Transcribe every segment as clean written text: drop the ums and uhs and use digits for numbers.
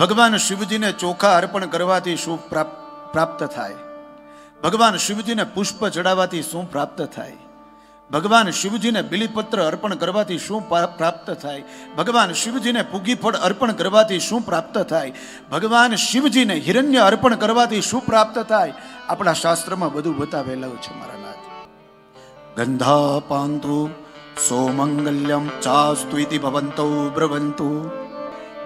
ભગવાન શિવજીને ચોખા અર્પણ કરવાથી શું પ્રાપ્ત થાય? ભગવાન શિવજીને પુષ્પ ચડાવવાથી શું પ્રાપ્ત થાય? ભગવાન શિવજીને બિલીપત્ર અર્પણ કરવાથી શું પ્રાપ્ત થાય? ભગવાન શિવજીને પૂગીફળ અર્પણ કરવાથી શું પ્રાપ્ત થાય? ભગવાન શિવજીને હિરણ્ય અર્પણ કરવાથી શું પ્રાપ્ત થાય? આપણા શાસ્ત્રમાં બધું બતાવેલું છે મારા નાથ. ગંધા પાંતુ સોમંગલ્યમ ચાસ્તુ ઇતિ ભવંતો બ્રવંતુ.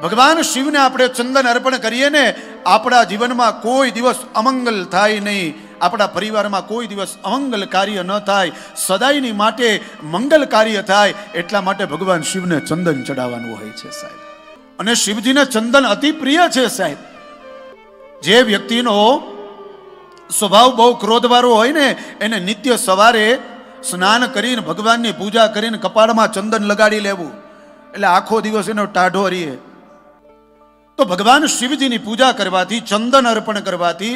ભગવાન શિવને આપણે ચંદન અર્પણ કરીએ ને, આપણા જીવનમાં કોઈ દિવસ અમંગલ થાય નહીં, આપણા પરિવારમાં કોઈ દિવસ અમંગલ કાર્ય ન થાય, સદાયની માટે મંગલ કાર્ય થાય. એટલા માટે ભગવાન શિવને ચંદન ચડાવવાનું હોય છે સાહેબ. અને શિવજીને ચંદન અતિ પ્રિય છે સાહેબ. જે વ્યક્તિનો સ્વભાવ બહુ ક્રોધવાળો હોય ને, એને નિત્ય સવારે સ્નાન કરીને ભગવાનની પૂજા કરીને કપાળમાં ચંદન લગાડી લેવું, એટલે આખો દિવસ એનો ટાઢો રહીએ. તો ભગવાન શિવજીની પૂજા કરવાથી, ચંદન અર્પણ કરવાથી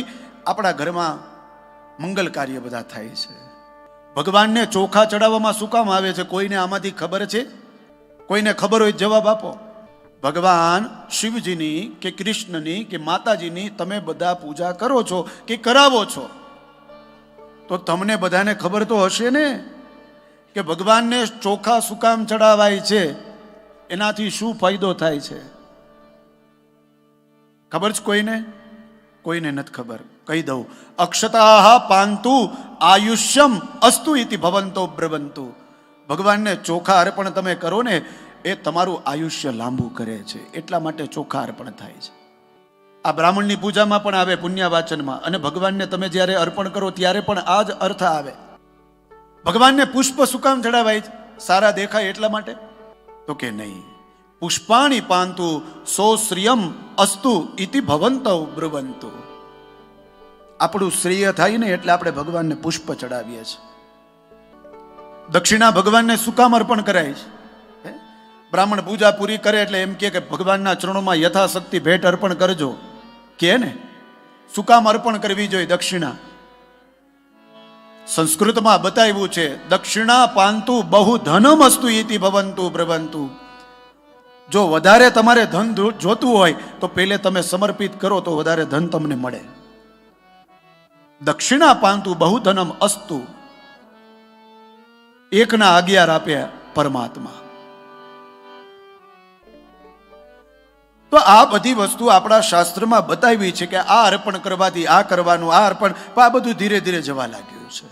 આપણા ઘરમાં મંગલ કાર્ય બધા થાય છે. ભગવાનને ચોખા ચડાવવામાં શું કામ આવે છે? કોઈને આમાંથી ખબર છે? કોઈને ખબર હોય જવાબ આપો. ભગવાન શિવજીની કે કૃષ્ણની કે માતાજીની તમે બધા પૂજા કરો છો કે કરાવો છો, તો તમને બધાને ખબર તો હશે ને કે ભગવાનને ચોખા શું કામ ચડાવાય છે, એનાથી શું ફાયદો થાય છે? ખબર છે કોઈને? કોઈને નથી ખબર. કહી દઉં. અક્ષતાઃ પાંતુ આયુષ્યમ અસ્તુ ઇતિ ભવંતો બ્રવંતુ. ભગવાનને ચોખા અર્પણ તમે કરો ને, એ તમારું આયુષ્ય લાંબુ કરે છે, એટલા માટે ચોખા અર્પણ થાય છે. આ બ્રાહ્મણની પૂજામાં પણ આવે, પુણ્યવાચનમાં. અને ભગવાનને તમે જ્યારે અર્પણ કરો ત્યારે પણ આ જ અર્થ આવે. ભગવાનને પુષ્પ શું કામ ચડાવાય? સારા દેખાય એટલા માટે? તો કે નહીં. પુષ્પાણી પાંતુ સો શ્રિયમ અસ્તુ ઇતિ ભવંતો બ્રવંતુ. આપણું શ્રેય થાય ને એટલે આપણે ભગવાનને પુષ્પ ચડાવીએ છીએ. દક્ષિણા ભગવાનને શું કામ અર્પણ કરાય છે? બ્રાહ્મણ પૂજા પૂરી કરે એટલે એમ કે ભગવાનના ચરણોમાં યથાશક્તિ ભેટ અર્પણ કરજો કે ને. શું કામ અર્પણ કરવી જોઈએ દક્ષિણા? સંસ્કૃતમાં બતાવ્યું છે, દક્ષિણા પાંતુ બહુ ધનમ અસ્તુ ઇતિ ભવંતુ બ્રવંતુ. જો વધારે તમારે ધન જોતું હોય તો પહેલે તમે સમર્પિત કરો તો વધારે ધન તમને મળે. દક્ષિણા પાંતુ બહુ ધનમ અસ્તુ. એકના 11 આપ્યા પરમાત્મા. તો આ બધી વસ્તુ આપણા શાસ્ત્રમાં બતાવી છે કે આ અર્પણ કરવાથી આ કરવાનું, આ અર્પણ, આ બધું ધીરે ધીરે જવા લાગ્યું છે.